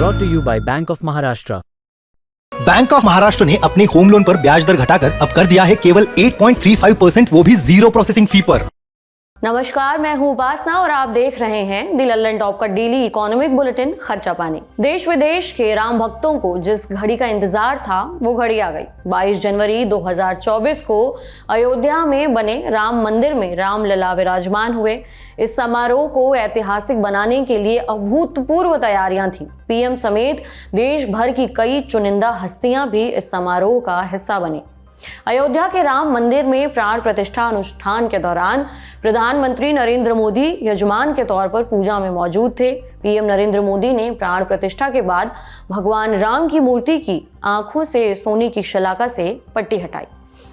Brought to you by Bank of Maharashtra. Bank of Maharashtra ने अपने home loan पर ब्याज दर घटाकर अब कर दिया है केवल 8.35%, वो भी 0 प्रोसेसिंग फी पर। नमस्कार, मैं हूं उपासना और आप देख रहे हैं द लंदन टॉप का डेली इकोनॉमिक बुलेटिन खर्चा पानी। देश विदेश के राम भक्तों को जिस घड़ी का इंतजार था वो घड़ी आ गई। 22 जनवरी 2024 को अयोध्या में बने राम मंदिर में रामलला विराजमान हुए। इस समारोह को ऐतिहासिक बनाने के लिए अभूतपूर्व तैयारियां थी। पीएम समेत देश भर की कई चुनिंदा हस्तियां भी इस समारोह का हिस्सा बनी। अयोध्या के राम मंदिर में प्राण प्रतिष्ठा अनुष्ठान के दौरान प्रधानमंत्री नरेंद्र मोदी यजमान के तौर पर पूजा में मौजूद थे। पीएम नरेंद्र मोदी ने प्राण प्रतिष्ठा के बाद भगवान राम की मूर्ति की आंखों से सोने की शलाका से पट्टी हटाई।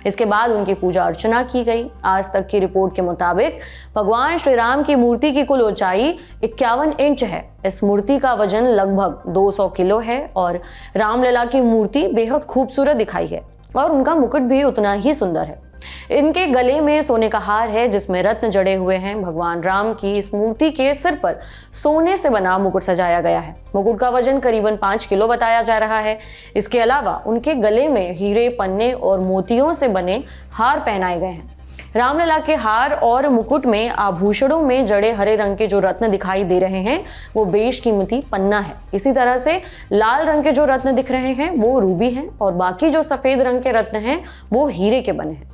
इसके बाद उनकी पूजा अर्चना की गई। आज तक की रिपोर्ट के मुताबिक भगवान श्री राम की मूर्ति की कुल ऊंचाई 51 इंच है। इस मूर्ति का वजन लगभग 200 किलो है और रामलला की मूर्ति बेहद खूबसूरत दिखाई है और उनका मुकुट भी उतना ही सुंदर है। इनके गले में सोने का हार है जिसमें रत्न जड़े हुए हैं। भगवान राम की इस मूर्ति के सिर पर सोने से बना मुकुट सजाया गया है। मुकुट का वजन करीबन 5 किलो बताया जा रहा है। इसके अलावा उनके गले में हीरे, पन्ने और मोतियों से बने हार पहनाए गए हैं। रामलला के हार और मुकुट में आभूषणों में जड़े हरे रंग के जो रत्न दिखाई दे रहे हैं वो बेशकीमती पन्ना है। इसी तरह से लाल रंग के जो रत्न दिख रहे हैं वो रूबी हैं और बाकी जो सफेद रंग के रत्न हैं वो हीरे के बने हैं।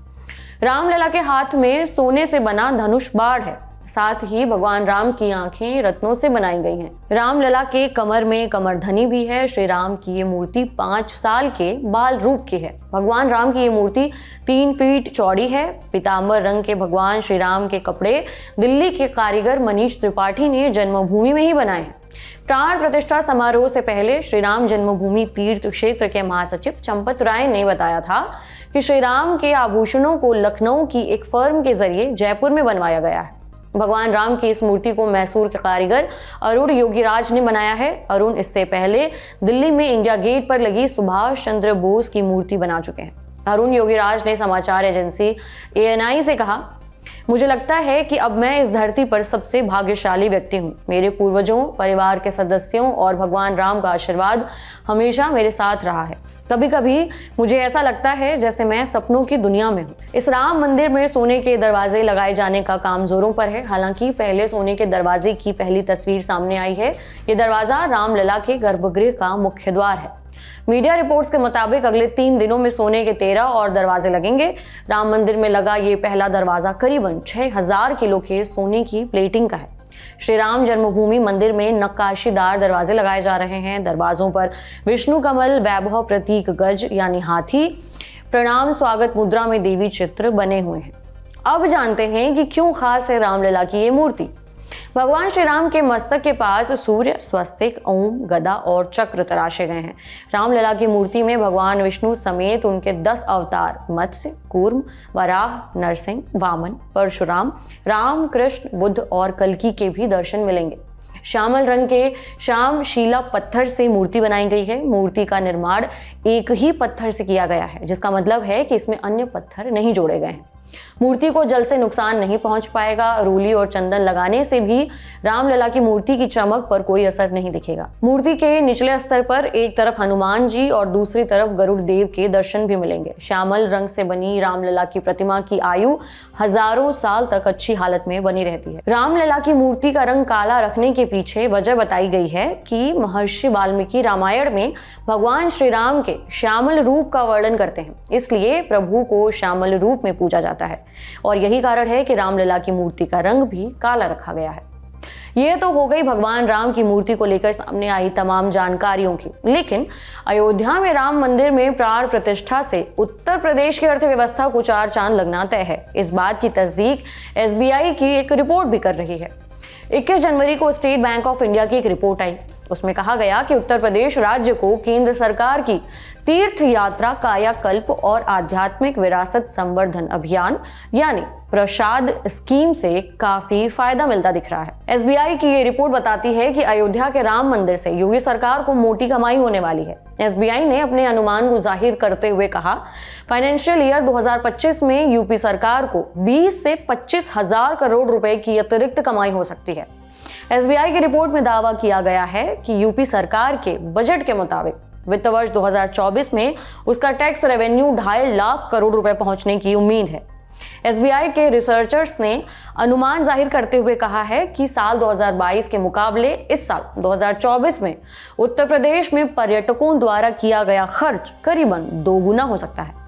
रामलला के हाथ में सोने से बना धनुष बाण है। साथ ही भगवान राम की आंखें रत्नों से बनाई गई हैं। रामलला के कमर में कमरधनी भी है। श्री राम की ये मूर्ति 5 साल के बाल रूप की है। भगवान राम की ये मूर्ति 3 फीट चौड़ी है। पीतांबर रंग के भगवान श्री राम के कपड़े दिल्ली के कारीगर मनीष त्रिपाठी ने जन्मभूमि में ही बनाए हैं। प्राण प्रतिष्ठा समारोह से पहले श्री राम जन्मभूमि तीर्थ क्षेत्र के महासचिव चंपत राय ने बताया था कि श्री राम के आभूषणों को लखनऊ की एक फर्म के जरिए जयपुर में बनवाया गया है। भगवान राम की इस मूर्ति को मैसूर के कारीगर अरुण योगीराज ने बनाया है। अरुण इससे पहले दिल्ली में इंडिया गेट पर लगी सुभाष चंद्र बोस की मूर्ति बना चुके हैं। अरुण योगीराज ने समाचार एजेंसी ANI से कहा, मुझे लगता है कि अब मैं इस धरती पर सबसे भाग्यशाली व्यक्ति हूँ। मेरे पूर्वजों, परिवार के सदस्यों और भगवान राम का आशीर्वाद हमेशा मेरे साथ रहा है। कभी कभी मुझे ऐसा लगता है जैसे मैं सपनों की दुनिया में हूँ। इस राम मंदिर में सोने के दरवाजे लगाए जाने का काम जोरों पर है। हालांकि पहले सोने के दरवाजे की पहली तस्वीर सामने आई है। ये दरवाजा रामलला के गर्भगृह का मुख्य द्वार है। मीडिया रिपोर्ट्स के मुताबिक अगले 3 दिनों में सोने के 13 और दरवाजे लगेंगे। राम मंदिर में लगा ये पहला दरवाजा करीबन 6000 किलो के सोने की प्लेटिंग का है। श्री राम जन्मभूमि मंदिर में नक्काशीदार दरवाजे लगाए जा रहे हैं। दरवाजों पर विष्णु कमल, वैभव प्रतीक गज यानी हाथी, प्रणाम स्वागत मुद्रा में देवी चित्र बने हुए हैं। अब जानते हैं कि क्यों खास है रामलला की ये मूर्ति। भगवान श्री राम के मस्तक के पास सूर्य, स्वस्तिक, ओम, गदा और चक्र तराशे गए हैं। रामलला की मूर्ति में भगवान विष्णु समेत उनके 10 अवतार मत्स्य, कूर्म, वराह, नरसिंह, वामन, परशुराम, राम, कृष्ण, बुद्ध और कल्कि के भी दर्शन मिलेंगे। श्यामल रंग के श्याम शीला पत्थर से मूर्ति बनाई गई है। मूर्ति का निर्माण एक ही पत्थर से किया गया है, जिसका मतलब है कि इसमें अन्य पत्थर नहीं जोड़े गए हैं। मूर्ति को जल से नुकसान नहीं पहुंच पाएगा। रोली और चंदन लगाने से भी रामलला की मूर्ति की चमक पर कोई असर नहीं दिखेगा। मूर्ति के निचले स्तर पर एक तरफ हनुमान जी और दूसरी तरफ गरुड़ देव के दर्शन भी मिलेंगे। श्यामल रंग से बनी रामलला की प्रतिमा की आयु हजारों साल तक अच्छी हालत में बनी रहती है। रामलला की मूर्ति का रंग काला रखने के पीछे वजह बताई गई है कि महर्षि वाल्मीकि रामायण में भगवान श्री राम के श्यामल रूप का वर्णन करते हैं, इसलिए प्रभु को श्यामल रूप में पूजा जाता है और यही कारण है कि रामलला की मूर्ति का रंग भी काला रखा गया है। ये तो हो गई भगवान राम की मूर्ति को लेकर सामने आई तमाम जानकारियों की, लेकिन अयोध्या में राम मंदिर में प्राण प्रतिष्ठा से उत्तर प्रदेश की अर्थव्यवस्था को 4 चांद लगना तय है। इस बात की तस्दीक SBI की एक रिपोर्ट भी कर रही है। 21 जनवरी को स्टेट बैंक ऑफ इंडिया की एक रिपोर्ट आई। उसमें कहा गया कि उत्तर प्रदेश राज्य को केंद्र सरकार की तीर्थ यात्रा, कायाकल्प और आध्यात्मिक विरासत संवर्धन अभियान यानी प्रसाद स्कीम से काफी फायदा मिलता दिख रहा है। SBI की ये रिपोर्ट बताती है कि अयोध्या के राम मंदिर से योगी सरकार को मोटी कमाई होने वाली है। SBI ने अपने अनुमान को जाहिर करते हुए कहा, फाइनेंशियल ईयर 2025 में यूपी सरकार को 20 से 25 हजार करोड़ रुपए की अतिरिक्त कमाई हो सकती है। एसबीआई की रिपोर्ट में दावा किया गया है कि यूपी सरकार के बजट के मुताबिक वित्त वर्ष 2024 में उसका टैक्स रेवेन्यू 2.5 लाख करोड़ रुपए पहुंचने की उम्मीद है। एसबीआई के रिसर्चर्स ने अनुमान जाहिर करते हुए कहा है कि साल 2022 के मुकाबले इस साल 2024 में उत्तर प्रदेश में पर्यटकों द्वारा किया गया खर्च करीबन 2 गुना हो सकता है।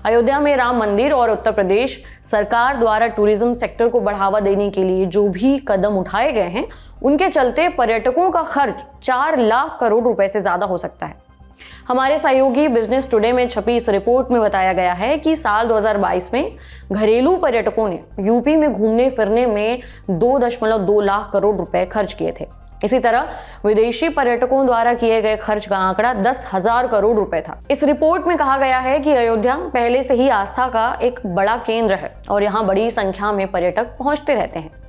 अयोध्या में राम मंदिर और उत्तर प्रदेश सरकार द्वारा टूरिज्म सेक्टर को बढ़ावा देने के लिए जो भी कदम उठाए गए हैं, उनके चलते पर्यटकों का खर्च 4 लाख करोड़ रुपए से ज्यादा हो सकता है। हमारे सहयोगी बिजनेस टुडे में छपी इस रिपोर्ट में बताया गया है कि साल 2022 में घरेलू पर्यटकों ने यूपी में घूमने फिरने में 2.2 लाख करोड़ रुपए खर्च किए थे। इसी तरह विदेशी पर्यटकों द्वारा किए गए खर्च का आंकड़ा 10,000 करोड़ रुपए था। इस रिपोर्ट में कहा गया है कि अयोध्या पहले से ही आस्था का एक बड़ा केंद्र है और यहाँ बड़ी संख्या में पर्यटक पहुंचते रहते हैं।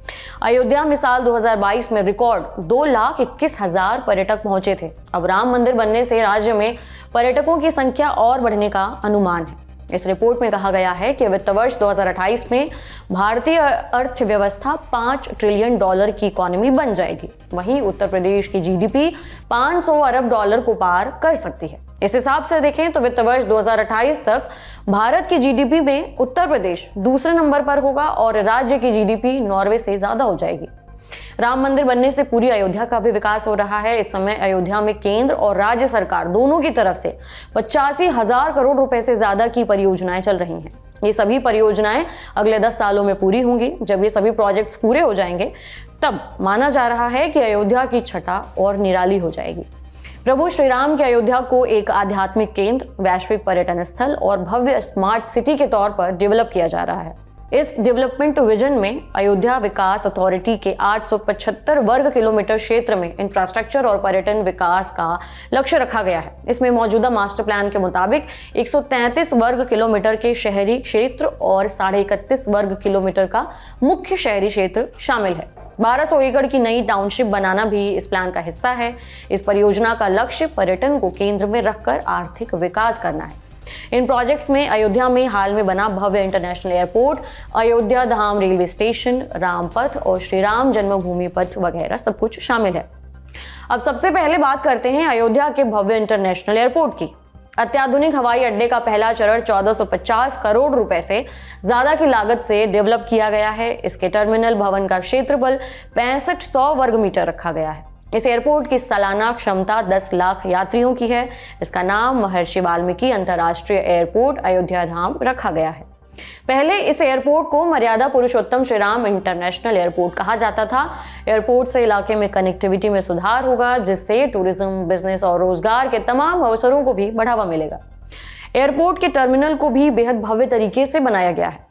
अयोध्या में साल 2022 में रिकॉर्ड 2,21,000 पर्यटक पहुंचे थे। अब राम मंदिर बनने से राज्य में पर्यटकों की संख्या और बढ़ने का अनुमान है। इस रिपोर्ट में कहा गया है कि वित्त वर्ष 2028 में भारतीय अर्थव्यवस्था $5 ट्रिलियन की इकोनॉमी बन जाएगी। वहीं उत्तर प्रदेश की जीडीपी $500 अरब को पार कर सकती है। इस हिसाब से देखें तो वित्त वर्ष 2028 तक भारत की जीडीपी में उत्तर प्रदेश दूसरे नंबर पर होगा और राज्य की जीडीपी नॉर्वे से ज्यादा हो जाएगी। राम मंदिर बनने से पूरी अयोध्या का भी विकास हो रहा है। इस समय अयोध्या में केंद्र और राज्य सरकार दोनों की तरफ से 85,000 करोड़ रुपए से ज्यादा की परियोजनाएं चल रही हैं। ये सभी परियोजनाएं अगले 10 सालों में पूरी होंगी। जब ये सभी प्रोजेक्ट्स पूरे हो जाएंगे तब माना जा रहा है कि अयोध्या की छटा और निराली हो जाएगी। प्रभु श्री राम की अयोध्या को एक आध्यात्मिक केंद्र, वैश्विक पर्यटन स्थल और भव्य स्मार्ट सिटी के तौर पर डेवलप किया जा रहा है। इस डेवलपमेंट विजन में अयोध्या विकास अथॉरिटी के 875 वर्ग किलोमीटर क्षेत्र में इंफ्रास्ट्रक्चर और पर्यटन विकास का लक्ष्य रखा गया है। इसमें मौजूदा मास्टर प्लान के मुताबिक 133 वर्ग किलोमीटर के शहरी क्षेत्र और 31.5 वर्ग किलोमीटर का मुख्य शहरी क्षेत्र शामिल है। 1200 एकड़ की नई टाउनशिप बनाना भी इस प्लान का हिस्सा है। इस परियोजना का लक्ष्य पर्यटन को केंद्र में रखकर आर्थिक विकास करना है। इन प्रोजेक्ट्स में अयोध्या में हाल में बना भव्य इंटरनेशनल एयरपोर्ट, अयोध्या धाम रेलवे स्टेशन, रामपथ और श्री राम जन्मभूमि पथ वगैरह सब कुछ शामिल है। अब सबसे पहले बात करते हैं अयोध्या के भव्य इंटरनेशनल एयरपोर्ट की। अत्याधुनिक हवाई अड्डे का पहला चरण 1450 करोड़ रुपए से ज्यादा की लागत से डेवलप किया गया है। इसके टर्मिनल भवन का क्षेत्रफल 6500 वर्ग मीटर रखा गया है। इस एयरपोर्ट की सालाना क्षमता 10 लाख यात्रियों की है। इसका नाम महर्षि वाल्मीकि अंतर्राष्ट्रीय एयरपोर्ट अयोध्या धाम रखा गया है। पहले इस एयरपोर्ट को मर्यादा पुरुषोत्तम श्री राम इंटरनेशनल एयरपोर्ट कहा जाता था। एयरपोर्ट से इलाके में कनेक्टिविटी में सुधार होगा, जिससे टूरिज्म, बिजनेस और रोजगार के तमाम अवसरों को भी बढ़ावा मिलेगा। एयरपोर्ट के टर्मिनल को भी बेहद भव्य तरीके से बनाया गया है।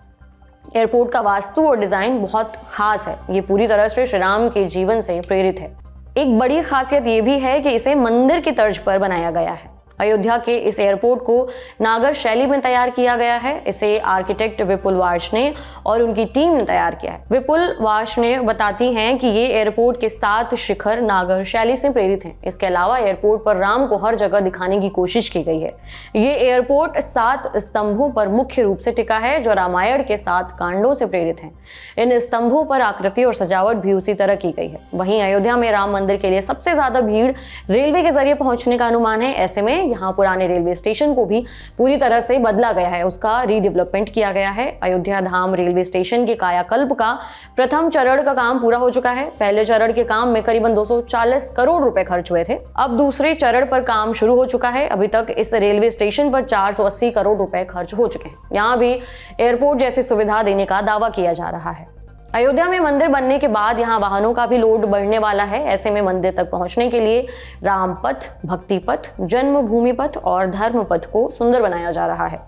एयरपोर्ट का वास्तु और डिजाइन बहुत खास है। ये पूरी तरह से श्री राम के जीवन से प्रेरित है। एक बड़ी खासियत ये भी है कि इसे मंदिर की तर्ज पर बनाया गया है। अयोध्या के इस एयरपोर्ट को नागर शैली में तैयार किया गया है। इसे आर्किटेक्ट विपुल वार्ष्णेय और उनकी टीम ने तैयार किया है। विपुल वार्ष्णेय बताती हैं कि ये एयरपोर्ट के 7 शिखर नागर शैली से प्रेरित हैं। इसके अलावा एयरपोर्ट पर राम को हर जगह दिखाने की कोशिश की गई है। ये एयरपोर्ट 7 स्तंभों पर मुख्य रूप से टिका है, जो रामायण के 7 कांडों से प्रेरित हैं। इन स्तंभों पर आकृति और सजावट भी उसी तरह की गई है। वहीं अयोध्या में राम मंदिर के लिए सबसे ज्यादा भीड़ रेलवे के जरिए पहुंचने का अनुमान है। ऐसे में यहाँ पुराने रेलवे स्टेशन को भी पूरी तरह से बदला गया है, उसका रीडेवलपमेंट किया गया है। अयोध्या धाम रेलवे स्टेशन के कायाकल्प का प्रथम चरण का काम पूरा हो चुका है। पहले चरण के काम में करीबन 240 करोड़ रुपए खर्च हुए थे। अब दूसरे चरण पर काम शुरू हो चुका है। अभी तक इस रेलवे स्टेशन पर 480 करोड़ रुपए खर्च हो चुके हैं। यहाँ भी एयरपोर्ट जैसी सुविधा देने का दावा किया जा रहा है। अयोध्या में मंदिर बनने के बाद यहाँ वाहनों का भी लोड बढ़ने वाला है। ऐसे में मंदिर तक पहुंचने के लिए राम पथ, भक्ति पथ, जन्मभूमि पथ और धर्म पथ को सुंदर बनाया जा रहा है।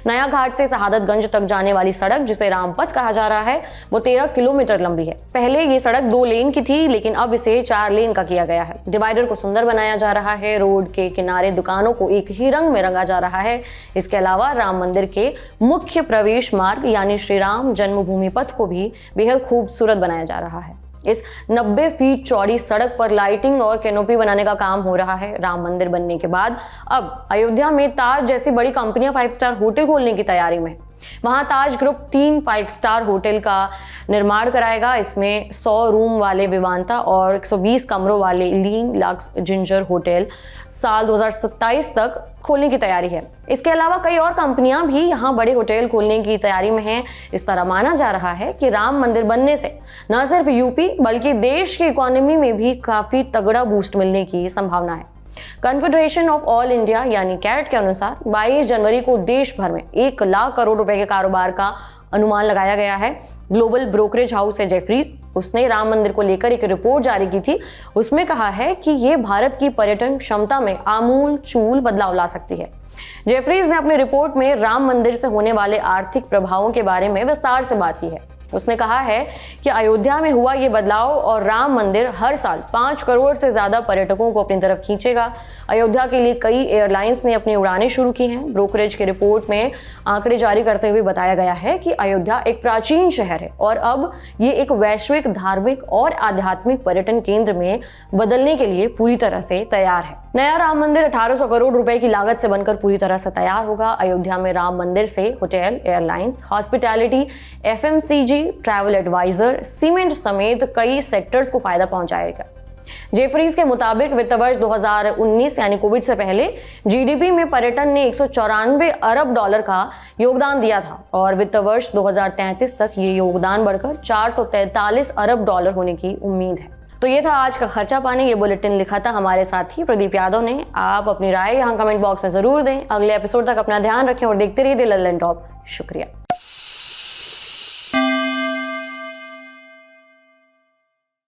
नया घाट से शहादतगंज तक जाने वाली सड़क, जिसे राम पथ कहा जा रहा है, वो 13 किलोमीटर लंबी है। पहले ये सड़क 2 लेन की थी, लेकिन अब इसे 4 लेन का किया गया है। डिवाइडर को सुंदर बनाया जा रहा है। रोड के किनारे दुकानों को एक ही रंग में रंगा जा रहा है। इसके अलावा राम मंदिर के मुख्य प्रवेश मार्ग यानी श्री राम जन्मभूमि पथ को भी बेहद खूबसूरत बनाया जा रहा है। इस 90 फीट चौड़ी सड़क पर लाइटिंग और कैनोपी बनाने का काम हो रहा है। राम मंदिर बनने के बाद अब अयोध्या में ताज जैसी बड़ी कंपनियां 5 स्टार होटल खोलने की तैयारी में। वहां ताज ग्रुप 3 5 स्टार होटल का निर्माण कराएगा। इसमें 100 रूम वाले विवांता और 120 कमरों वाले लीन लक्स जिंजर होटल साल 2027 तक खोलने की तैयारी है। इसके अलावा कई और कंपनियां भी यहां बड़े होटल खोलने की तैयारी में हैं। इस तरह माना जा रहा है कि राम मंदिर बनने से न सिर्फ यूपी बल्कि देश की इकोनॉमी में भी काफी तगड़ा बूस्ट मिलने की संभावना है। कन्फेडरेशन ऑफ ऑल इंडिया यानी कैरेट के अनुसार 22 जनवरी को देश भर में 1 लाख करोड़ रुपए के कारोबार का अनुमान लगाया गया है। ग्लोबल ब्रोकरेज हाउस है जेफरीज, उसने राम मंदिर को लेकर एक रिपोर्ट जारी की थी। उसमें कहा है कि ये भारत की पर्यटन क्षमता में आमूल-चूल बदलाव ला सकती है। जेफरीज ने अपनी रिपोर्ट में राम मंदिर से होने वाले आर्थिक प्रभावों के बारे में विस्तार से बात की है। उसने कहा है कि अयोध्या में हुआ ये बदलाव और राम मंदिर हर साल 5 करोड़ से ज्यादा पर्यटकों को अपनी तरफ खींचेगा। अयोध्या के लिए कई एयरलाइंस ने अपनी उड़ानें शुरू की हैं। ब्रोकरेज की रिपोर्ट में आंकड़े जारी करते हुए बताया गया है कि अयोध्या एक प्राचीन शहर है और अब ये एक वैश्विक धार्मिक और आध्यात्मिक पर्यटन केंद्र में बदलने के लिए पूरी तरह से तैयार है। नया राम मंदिर 1800 करोड़ रुपए की लागत से बनकर पूरी तरह से तैयार होगा। अयोध्या में राम मंदिर से hotel, airlines, hospitality, FMCG, travel adviser, cement समेत कई सेक्टर्स को फायदा पहुंचाएगा। जेफरीज के मुताबिक वित्त वर्ष 2019 यानी कोविड से पहले जीडीपी में पर्यटन ने 194 अरब डॉलर का योगदान दिया था और वित्त वर्ष 2033 तक ये योगदान बढ़कर 443 अरब डॉलर होने की उम्मीद है। तो ये था आज का खर्चा पानी। ये बुलेटिन लिखा था हमारे साथी प्रदीप यादव ने। आप अपनी राय यहाँ कमेंट बॉक्स में जरूर दें। अगले एपिसोड तक अपना ध्यान रखें और देखते रहिए द लंदन टॉप। शुक्रिया।